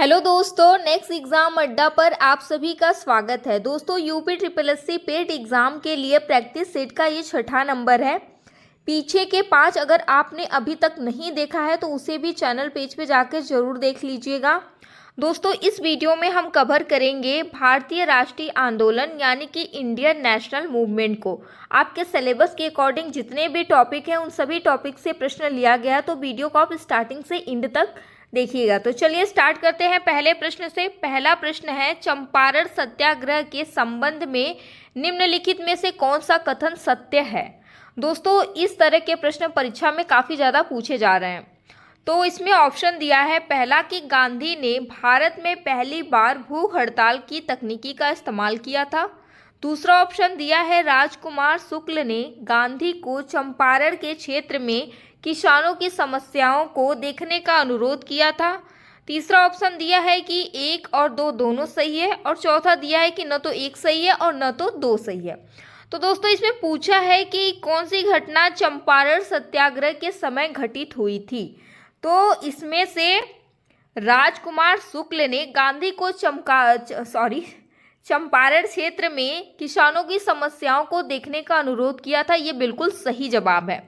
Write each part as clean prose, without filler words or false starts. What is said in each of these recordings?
Hello दोस्तों, next exam अड्डा पर आप सभी का स्वागत है। दोस्तों, यूपी ट्रिपल एससी पेट एग्जाम के लिए प्रैक्टिस सेट का ये छठा नंबर है। पीछे के 5 अगर आपने अभी तक नहीं देखा है तो उसे भी चैनल पेज पे जाकर जरूर देख लीजिएगा। दोस्तों, इस वीडियो में हम कवर करेंगे भारतीय राष्ट्रीय आंदोलन यानी कि इंडियन नेशनल मूवमेंट को। आपके सिलेबस के अकॉर्डिंग जितने भी टॉपिक हैं उन सभी टॉपिक से प्रश्न लिया गया है, तो वीडियो को आप स्टार्टिंग से एंड तक देखिएगा। तो चलिए स्टार्ट करते हैं पहले प्रश्न से। पहला प्रश्न है, चंपारण सत्याग्रह के संबंध में निम्नलिखित में से कौन सा कथन सत्य है। दोस्तों, इस तरह के प्रश्न परीक्षा में काफ़ी ज़्यादा पूछे जा रहे हैं। तो इसमें ऑप्शन दिया है, पहला कि गांधी ने भारत में पहली बार भूख हड़ताल की तकनीकी का इस्तेमाल किया था। दूसरा ऑप्शन दिया है, राजकुमार शुक्ल ने गांधी को चंपारण के क्षेत्र में किसानों की समस्याओं को देखने का अनुरोध किया था। तीसरा ऑप्शन दिया है कि 1 और 2 दोनों सही है, और चौथा दिया है कि न तो 1 सही है और न तो 2 सही है। तो दोस्तों, इसमें पूछा है कि कौन सी घटना चंपारण सत्याग्रह के समय घटित हुई थी। तो इसमें से राजकुमार शुक्ल ने गांधी को चंपारण क्षेत्र में किसानों की समस्याओं को देखने का अनुरोध किया था। ये बिल्कुल सही जवाब है।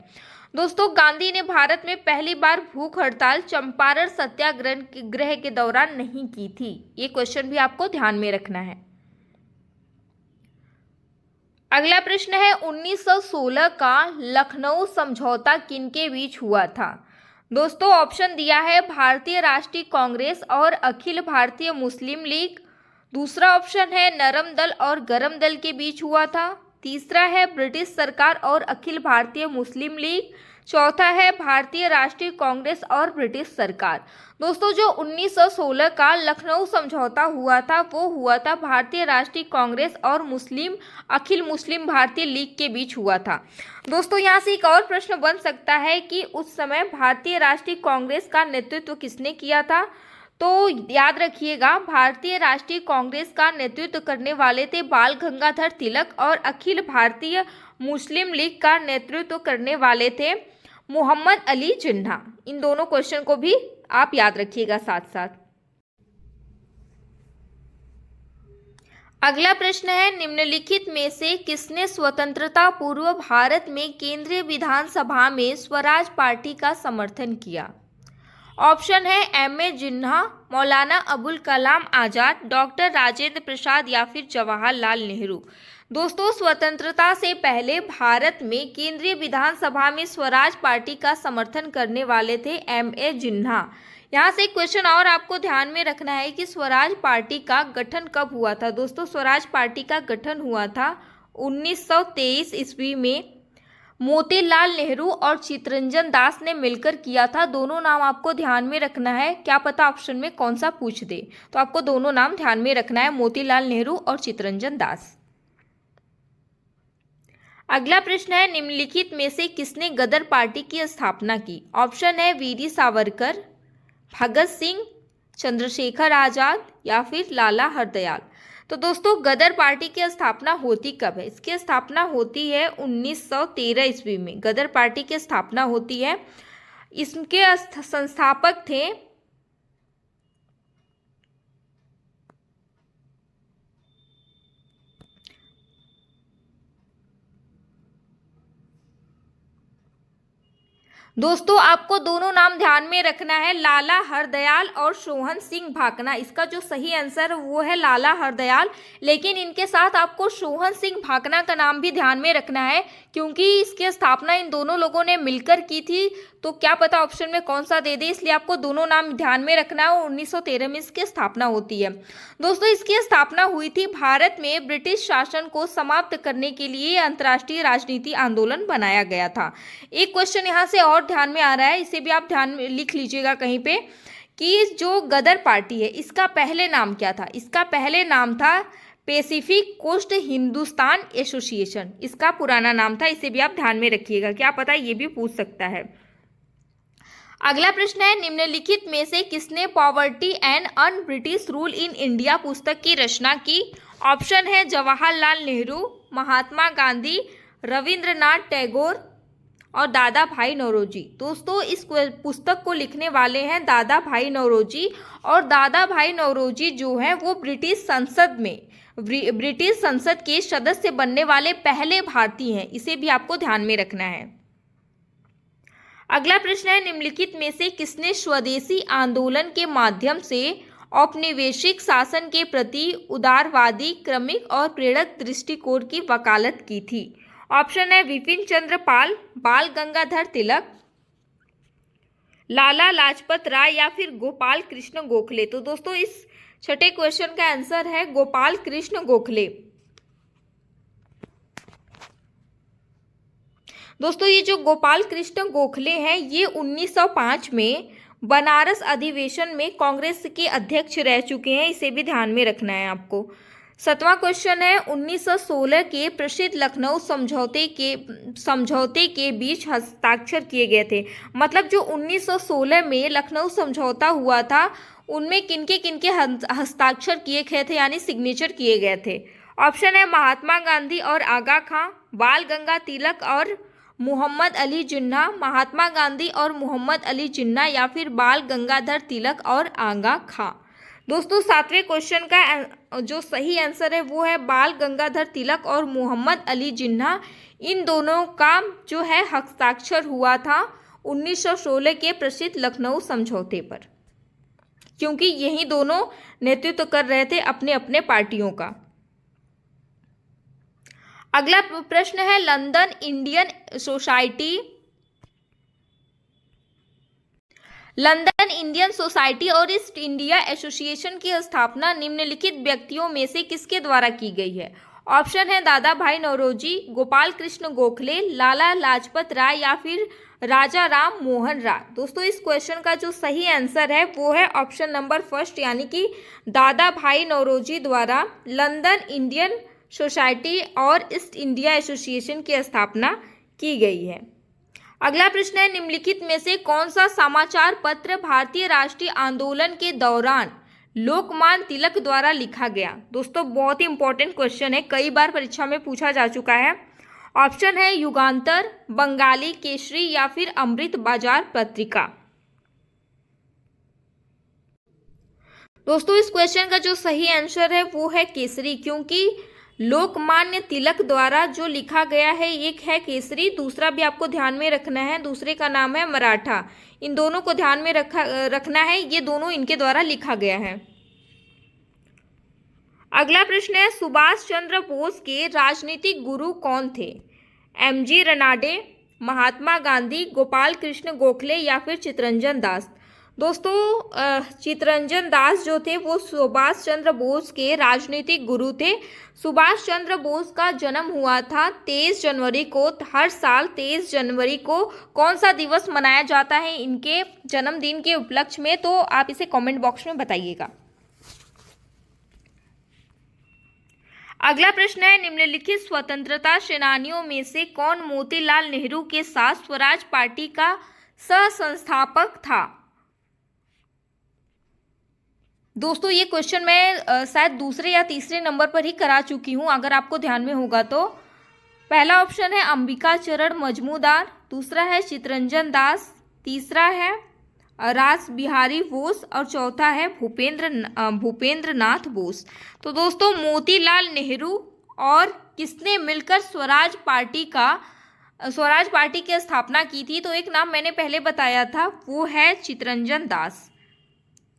दोस्तों, गांधी ने भारत में पहली बार भूख हड़ताल चंपारण सत्याग्रह के दौरान नहीं की थी। ये क्वेश्चन भी आपको ध्यान में रखना है। अगला प्रश्न है, 1916 का लखनऊ समझौता किनके बीच हुआ था। दोस्तों, ऑप्शन दिया है, भारतीय राष्ट्रीय कांग्रेस और अखिल भारतीय मुस्लिम लीग। दूसरा ऑप्शन है, नरम दल और गरम दल के बीच हुआ था। तीसरा है, ब्रिटिश सरकार और अखिल भारतीय मुस्लिम लीग। चौथा है, भारतीय राष्ट्रीय कांग्रेस और ब्रिटिश सरकार। दोस्तों, जो 1916 का लखनऊ समझौता हुआ था वो हुआ था भारतीय राष्ट्रीय कांग्रेस और अखिल मुस्लिम भारतीय लीग के बीच हुआ था। दोस्तों, यहाँ से एक और प्रश्न बन सकता है कि उस समय भारतीय राष्ट्रीय कांग्रेस का नेतृत्व किसने किया था। तो याद रखिएगा, भारतीय राष्ट्रीय कांग्रेस का नेतृत्व करने वाले थे बाल गंगाधर तिलक, और अखिल भारतीय मुस्लिम लीग का नेतृत्व करने वाले थे मोहम्मद अली जिन्ना। इन दोनों क्वेश्चन को भी आप याद रखिएगा साथ साथ। अगला प्रश्न है, निम्नलिखित में से किसने स्वतंत्रता पूर्व भारत में केंद्रीय विधानसभा में स्वराज पार्टी का समर्थन किया। ऑप्शन है, M.A. जिन्ना, मौलाना अबुल कलाम आज़ाद, डॉक्टर राजेंद्र प्रसाद या फिर जवाहरलाल नेहरू। दोस्तों, स्वतंत्रता से पहले भारत में केंद्रीय विधानसभा में स्वराज पार्टी का समर्थन करने वाले थे M.A. जिन्ना। यहाँ से क्वेश्चन और आपको ध्यान में रखना है कि स्वराज पार्टी का गठन कब हुआ था। दोस्तों, स्वराज पार्टी का गठन हुआ था 1923 ईस्वी में। मोतीलाल नेहरू और चित्तरंजन दास ने मिलकर किया था। दोनों नाम आपको ध्यान में रखना है, क्या पता ऑप्शन में कौन सा पूछ दे, तो आपको दोनों नाम ध्यान में रखना है, मोतीलाल नेहरू और चित्तरंजन दास। अगला प्रश्न है, निम्नलिखित में से किसने गदर पार्टी की स्थापना की। ऑप्शन है, वीर सावरकर, भगत सिंह, चंद्रशेखर आजाद या फिर लाला हरदयाल। तो दोस्तों, गदर पार्टी की स्थापना होती कब है। इसकी स्थापना होती है 1913 ईस्वी में। गदर पार्टी की स्थापना होती है। इसके संस्थापक थे दोस्तों, आपको दोनों नाम ध्यान में रखना है, लाला हरदयाल और सोहन सिंह भाकना। इसका जो सही आंसर वो है लाला हरदयाल, लेकिन इनके साथ आपको सोहन सिंह भाकना का नाम भी ध्यान में रखना है, क्योंकि इसकी स्थापना इन दोनों लोगों ने मिलकर की थी। तो क्या पता ऑप्शन में कौन सा दे दे, इसलिए आपको दोनों नाम ध्यान में रखना है। 1913 में इसकी स्थापना होती है। दोस्तों, इसकी स्थापना हुई थी भारत में ब्रिटिश शासन को समाप्त करने के लिए अंतर्राष्ट्रीय राजनीति आंदोलन बनाया गया था। एक क्वेश्चन यहाँ से और ध्यान में आ रहा है, इसे भी आप ध्यान में लिख लीजिएगा कहीं पे, कि जो गदर पार्टी है इसका पहले नाम क्या था। इसका पहले नाम था पैसिफिक कोस्ट हिंदुस्तान एसोसिएशन, इसका पुराना नाम था। इसे भी आप ध्यान में रखिएगा, क्या पता ये भी पूछ सकता है। अगला प्रश्न है, निम्नलिखित में से किसने poverty and un British rule in India पुस्तक की रचना की। ऑप्शन है, जवाहरलाल नेहरू, महात्मा गांधी, रविंद्रनाथ टैगोर। और दादा भाई नौरोजी। दोस्तों इस पुस्तक को लिखने वाले हैं दादा भाई नौरोजी, और दादा भाई नौरोजी जो है वो ब्रिटिश संसद के सदस्य बनने वाले पहले भारतीय हैं। इसे भी आपको ध्यान में रखना है। अगला प्रश्न है, निम्नलिखित में से किसने स्वदेशी आंदोलन के माध्यम से औपनिवेशिक शासन के प्रति उदारवादी, क्रमिक और प्रेरक दृष्टिकोण की वकालत की थी? ऑप्शन है विपिन चंद्र पाल, बाल गंगाधर तिलक, लाला लाजपत राय या फिर गोपाल कृष्ण गोखले। तो दोस्तों इस छठे क्वेश्चन का आंसर है गोपाल कृष्ण गोखले। दोस्तों ये जो गोपाल कृष्ण गोखले हैं ये 1905 में बनारस अधिवेशन में कांग्रेस के अध्यक्ष रह चुके हैं। इसे भी ध्यान में रखना है आपको। 7वां क्वेश्चन है, 1916 के प्रसिद्ध लखनऊ समझौते के बीच हस्ताक्षर किए गए थे। मतलब जो 1916 में लखनऊ समझौता हुआ था उनमें किनके हस्ताक्षर किए गए थे, यानी सिग्नेचर किए गए थे? ऑप्शन है महात्मा गांधी और आगा खां, बाल गंगा तिलक और मोहम्मद अली जिन्ना, महात्मा गांधी और मोहम्मद अली जिन्ना या फिर बाल गंगाधर तिलक और आगा खां। दोस्तों 7वें क्वेश्चन का जो सही आंसर है वो है बाल गंगाधर तिलक और मोहम्मद अली जिन्ना। इन दोनों का जो है हस्ताक्षर हुआ था 1916 के प्रसिद्ध लखनऊ समझौते पर, क्योंकि यही दोनों नेतृत्व कर रहे थे अपने अपने पार्टियों का। अगला प्रश्न है, लंदन इंडियन सोसाइटी और ईस्ट इंडिया एसोसिएशन की स्थापना निम्नलिखित व्यक्तियों में से किसके द्वारा की गई है? ऑप्शन है दादा भाई नौरोजी, गोपाल कृष्ण गोखले, लाला लाजपत राय या फिर राजा राम मोहन राय। दोस्तों इस क्वेश्चन का जो सही आंसर है वो है ऑप्शन नंबर फर्स्ट, यानी कि दादा भाई नौरोजी द्वारा लंदन इंडियन सोसाइटी और ईस्ट इंडिया एसोसिएशन की स्थापना की गई है। अगला प्रश्न है, निम्नलिखित में से कौन सा समाचार पत्र भारतीय राष्ट्रीय आंदोलन के दौरान लोकमान्य तिलक द्वारा लिखा गया? दोस्तों बहुत ही इंपॉर्टेंट क्वेश्चन है, कई बार परीक्षा में पूछा जा चुका है। ऑप्शन है युगांतर, बंगाली केसरी या फिर अमृत बाजार पत्रिका। दोस्तों इस क्वेश्चन का जो सही आंसर है वो है केसरी, क्योंकि लोकमान्य तिलक द्वारा जो लिखा गया है एक है केसरी, दूसरा भी आपको ध्यान में रखना है, दूसरे का नाम है मराठा। इन दोनों को ध्यान में रखना है, ये दोनों इनके द्वारा लिखा गया है। अगला प्रश्न है, सुभाष चंद्र बोस के राजनीतिक गुरु कौन थे? एमजी रनाडे, महात्मा गांधी, गोपाल कृष्ण गोखले या फिर चित्तरंजन दास। दोस्तों चित्तरंजन दास जो थे वो सुभाष चंद्र बोस के राजनीतिक गुरु थे। सुभाष चंद्र बोस का जन्म हुआ था 23 जनवरी को। हर साल 23 जनवरी को कौन सा दिवस मनाया जाता है इनके जन्मदिन के उपलक्ष्य में? तो आप इसे कमेंट बॉक्स में बताइएगा। अगला प्रश्न है, निम्नलिखित स्वतंत्रता सेनानियों में से कौन मोतीलाल नेहरू के साथ स्वराज पार्टी का सह संस्थापक था? दोस्तों ये क्वेश्चन मैं शायद दूसरे या तीसरे नंबर पर ही करा चुकी हूँ, अगर आपको ध्यान में होगा तो। पहला ऑप्शन है अंबिका चरण मजमूदार, दूसरा है चित्तरंजन दास, तीसरा है रास बिहारी बोस और चौथा है भूपेंद्र नाथ बोस। तो दोस्तों मोतीलाल नेहरू और किसने मिलकर स्वराज पार्टी की स्थापना की थी? तो एक नाम मैंने पहले बताया था, वो है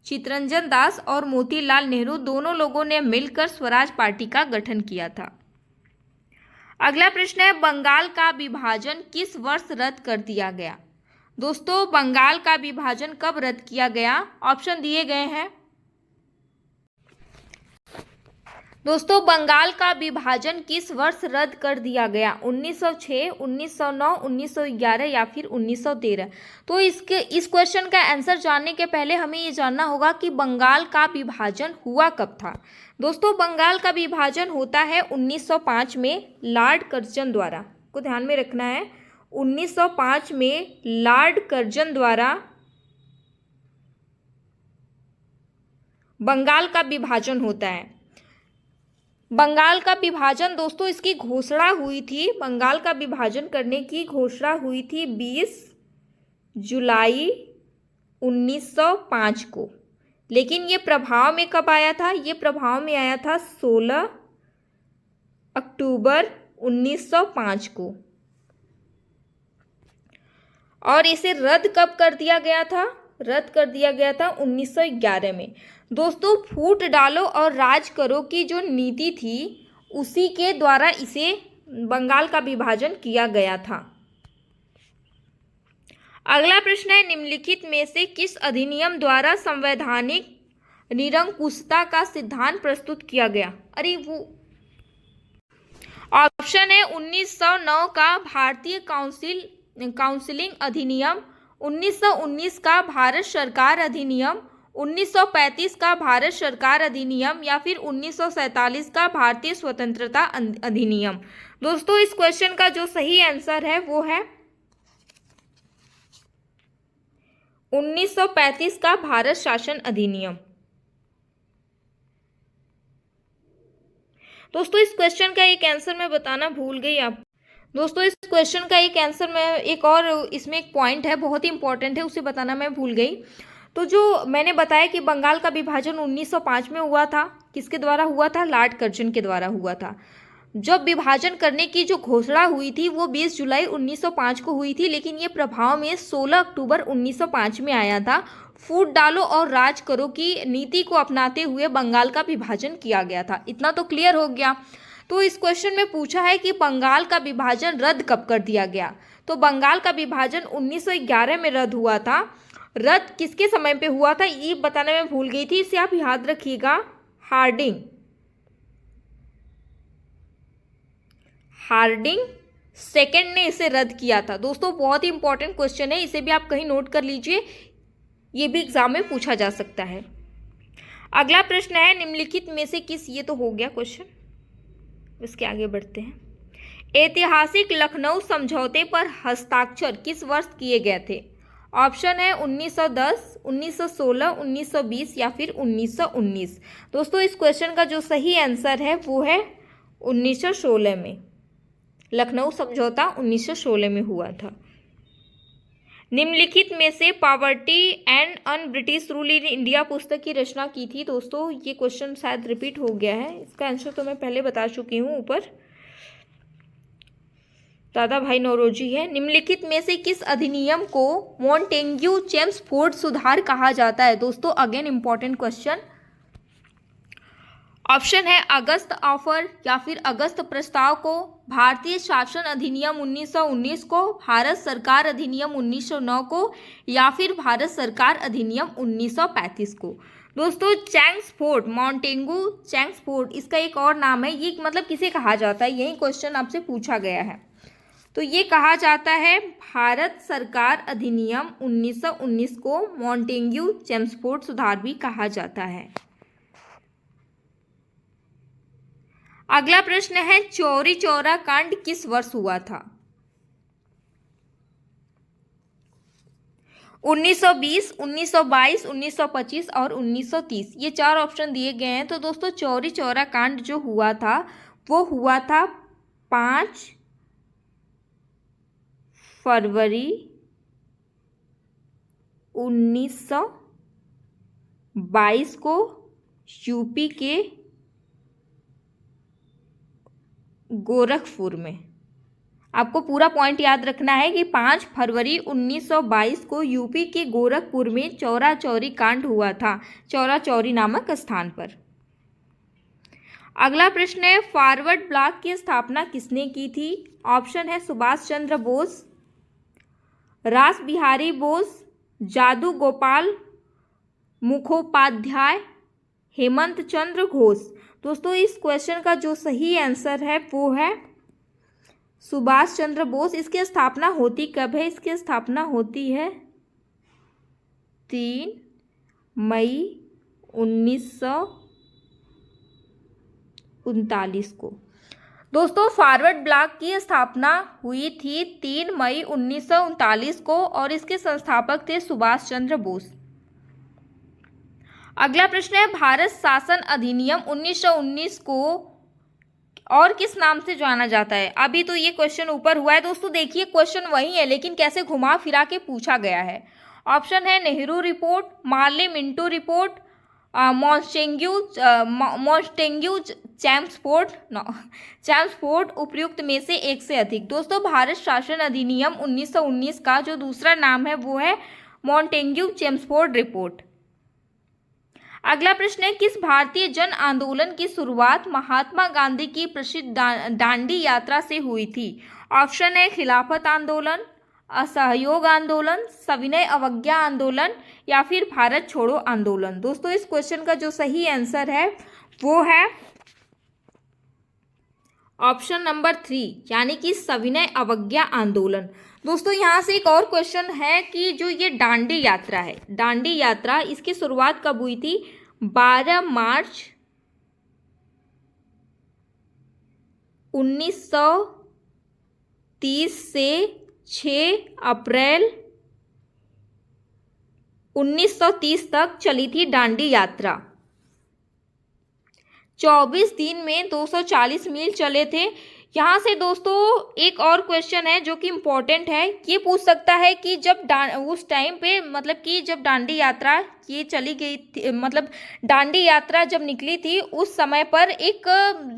चित्तरंजन दास और मोतीलाल नेहरू दोनों लोगों ने मिलकर स्वराज पार्टी का गठन किया था। अगला प्रश्न है, बंगाल का विभाजन किस वर्ष रद्द कर दिया गया? दोस्तों बंगाल का विभाजन कब रद्द किया गया? ऑप्शन दिए गए हैं। दोस्तों बंगाल का विभाजन किस वर्ष रद्द कर दिया गया? 1906, 1909, 1911 या फिर 1913। तो इस क्वेश्चन का आंसर जानने के पहले हमें ये जानना होगा कि बंगाल का विभाजन हुआ कब था। दोस्तों बंगाल का विभाजन होता है 1905 में लॉर्ड कर्जन द्वारा, को ध्यान में रखना है। 1905 में लॉर्ड कर्जन द्वारा बंगाल का विभाजन होता है। बंगाल का विभाजन दोस्तों, इसकी घोषणा हुई थी, बंगाल का विभाजन करने की घोषणा हुई थी 20 जुलाई 1905 को। लेकिन ये प्रभाव में कब आया था? ये प्रभाव में आया था 16 अक्टूबर 1905 को। और इसे रद्द कब कर दिया गया था? रद्द कर दिया गया था 1911 में। दोस्तों, फूट डालो और राज करो की जो नीति थी, उसी के द्वारा इसे बंगाल का विभाजन किया गया था। अगला प्रश्न है, निम्नलिखित में से किस अधिनियम द्वारा संवैधानिक निरंकुशता का सिद्धांत प्रस्तुत किया गया? अरे वो ऑप्शन है 1909 का भारतीय काउंसिलिंग अधिनियम, 1919 का भारत सरकार अधिनियम, 1935 का भारत सरकार अधिनियम या फिर 1947 का भारतीय स्वतंत्रता अधिनियम। दोस्तों, इस क्वेश्चन का जो सही आंसर है वो है 1935 का भारत शासन अधिनियम। दोस्तों, इस क्वेश्चन का एक आंसर मैं बताना भूल गई आप दोस्तों, इस क्वेश्चन का एक आंसर मैं एक और इसमें एक पॉइंट है, बहुत ही इंपॉर्टेंट है, उसे बताना मैं भूल गई। तो जो मैंने बताया कि बंगाल का विभाजन 1905 में हुआ था, किसके द्वारा हुआ था? लॉर्ड कर्जन के द्वारा हुआ था। जब विभाजन करने की जो घोषणा हुई थी वो 20 जुलाई 1905 को हुई थी, लेकिन ये प्रभाव में 16 अक्टूबर 1905 में आया था। फूट डालो और राज करो की नीति को अपनाते हुए बंगाल का विभाजन किया गया था। इतना तो क्लियर हो गया। तो इस क्वेश्चन में पूछा है कि बंगाल का विभाजन रद्द कब कर दिया गया? तो बंगाल का विभाजन 1911 में रद्द हुआ था। रद्द किसके समय पे हुआ था ये बताने में भूल गई थी, इसे आप याद रखिएगा। हार्डिंग सेकंड ने इसे रद्द किया था। दोस्तों, बहुत ही इंपॉर्टेंट क्वेश्चन है, इसे भी आप कहीं नोट कर लीजिए, ये भी एग्जाम में पूछा जा सकता है। अगला प्रश्न है, निम्नलिखित में से किस, ये तो हो गया क्वेश्चन, इसके आगे बढ़ते हैं। ऐतिहासिक लखनऊ समझौते पर हस्ताक्षर किस वर्ष किए गए थे? ऑप्शन है 1910, 1916, 1920 या फिर 1919। दोस्तों, इस क्वेश्चन का जो सही आंसर है वो है 1916 में। लखनऊ समझौता 1916 में हुआ था। निम्नलिखित में से poverty and un British rule in India पुस्तक की रचना की थी। दोस्तों, ये क्वेश्चन शायद रिपीट हो गया है, इसका आंसर तो मैं पहले बता चुकी हूँ ऊपर, दादा भाई नौरोजी है। निम्नलिखित में से किस अधिनियम को मॉन्टेग्यू चेम्सफोर्ड सुधार कहा जाता है? दोस्तों, अगेन इंपॉर्टेंट क्वेश्चन। ऑप्शन है अगस्त ऑफर या फिर अगस्त प्रस्ताव को, भारतीय शासन अधिनियम 1919 को, भारत सरकार अधिनियम 1909 को या फिर भारत सरकार अधिनियम 1935 को। दोस्तों, चेम्सफोर्ड, मॉन्टेग्यू चेम्सफोर्ड, इसका एक और नाम है, ये मतलब किसे कहा जाता है, यही क्वेश्चन आपसे पूछा गया है। तो ये कहा जाता है भारत सरकार अधिनियम 1919 को मॉन्टेग्यू चेम्सफोर्ड सुधार भी कहा जाता है। अगला प्रश्न है, चौरी चौरा कांड किस वर्ष हुआ था? 1920, 1922, 1925 और 1930, ये चार ऑप्शन दिए गए हैं। तो दोस्तों, चौरी चौरा कांड जो हुआ था वो हुआ था 5 फरवरी 1922 को यूपी के गोरखपुर में। आपको पूरा पॉइंट याद रखना है कि 5 फरवरी 1922 को यूपी के गोरखपुर में चौरा चौरी कांड हुआ था, चौरा चौरी नामक स्थान पर। अगला प्रश्न है, फॉरवर्ड ब्लॉक की स्थापना किसने की थी? ऑप्शन है सुभाष चंद्र बोस, रास बिहारी बोस, जादू गोपाल मुखोपाध्याय, हेमंत चंद्र घोष। दोस्तों, इस क्वेश्चन का जो सही आंसर है वो है सुभाष चंद्र बोस। इसकी स्थापना होती कब है? इसकी स्थापना होती है 3 मई 1939 को। दोस्तों, फॉरवर्ड ब्लॉक की स्थापना हुई थी 3 मई 1939 को और इसके संस्थापक थे सुभाष चंद्र बोस। अगला प्रश्न है, भारत शासन अधिनियम 1919 को और किस नाम से जाना जाता है? अभी तो ये क्वेश्चन ऊपर हुआ है दोस्तों, देखिए क्वेश्चन वही है लेकिन कैसे घुमा फिरा के पूछा गया है। ऑप्शन है Nehru report, Morley Minto report, Montagu Chelmsford, उपयुक्त में से एक से अधिक। दोस्तों भारत शासन अधिनियम 1919 का जो दूसरा नाम है वो है मॉन्टेग्यू चैम्सफोर्ड रिपोर्ट। अगला प्रश्न है, किस भारतीय जन आंदोलन की शुरुआत महात्मा गांधी की प्रसिद्ध दांडी यात्रा से हुई थी? ऑप्शन है खिलाफत आंदोलन, असहयोग आंदोलन, सविनय अवज्ञा आंदोलन या फिर भारत छोड़ो आंदोलन। दोस्तों इस क्वेश्चन का जो सही आंसर है वो है ऑप्शन नंबर 3 यानी कि सविनय अवज्ञा आंदोलन। दोस्तों यहाँ से एक और क्वेश्चन है कि जो ये दांडी यात्रा है, दांडी यात्रा इसकी शुरुआत कब हुई थी? 12 मार्च 1930 से 6 अप्रैल 1930 तक चली थी दांडी यात्रा। 24 दिन में 240 मील चले थे। यहाँ से दोस्तों एक और क्वेश्चन है जो कि इम्पोर्टेंट है, ये पूछ सकता है कि जब उस टाइम पे मतलब कि जब दांडी यात्रा ये चली गई थी, मतलब दांडी यात्रा जब निकली थी उस समय पर एक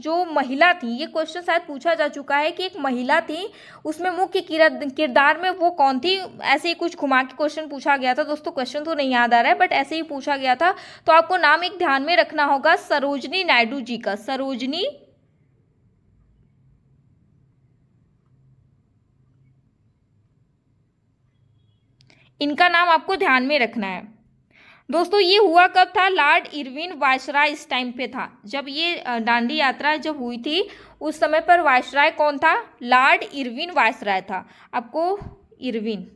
जो महिला थी, ये क्वेश्चन शायद पूछा जा चुका है कि एक महिला थी उसमें मुख्य किरदार में वो कौन थी, ऐसे ही कुछ घुमा के क्वेश्चन पूछा गया था। दोस्तों क्वेश्चन तो नहीं याद आ रहा है बट ऐसे ही पूछा गया था, तो आपको नाम एक ध्यान में रखना होगा सरोजनी नायडू जी का। सरोजनी इनका नाम आपको ध्यान में रखना है। दोस्तों ये हुआ कब था? लॉर्ड इरविन वायसराय इस टाइम पे था, जब ये दांडी यात्रा जब हुई थी उस समय पर वायसराय कौन था? लॉर्ड इरविन वायसराय था। आपको इरविन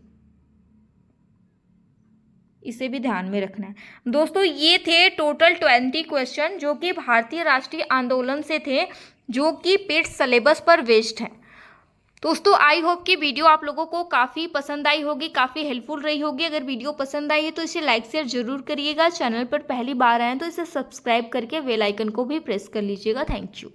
इसे भी ध्यान में रखना है। दोस्तों ये थे टोटल 20 क्वेश्चन जो कि भारतीय राष्ट्रीय आंदोलन से थे, जो कि पेट सिलेबस पर बेस्ड है। दोस्तों आई होप कि वीडियो आप लोगों को काफ़ी पसंद आई होगी, काफ़ी हेल्पफुल रही होगी। अगर वीडियो पसंद आई है तो इसे लाइक शेयर जरूर करिएगा। चैनल पर पहली बार आए तो इसे सब्सक्राइब करके बेल आइकन को भी प्रेस कर लीजिएगा। Thank you.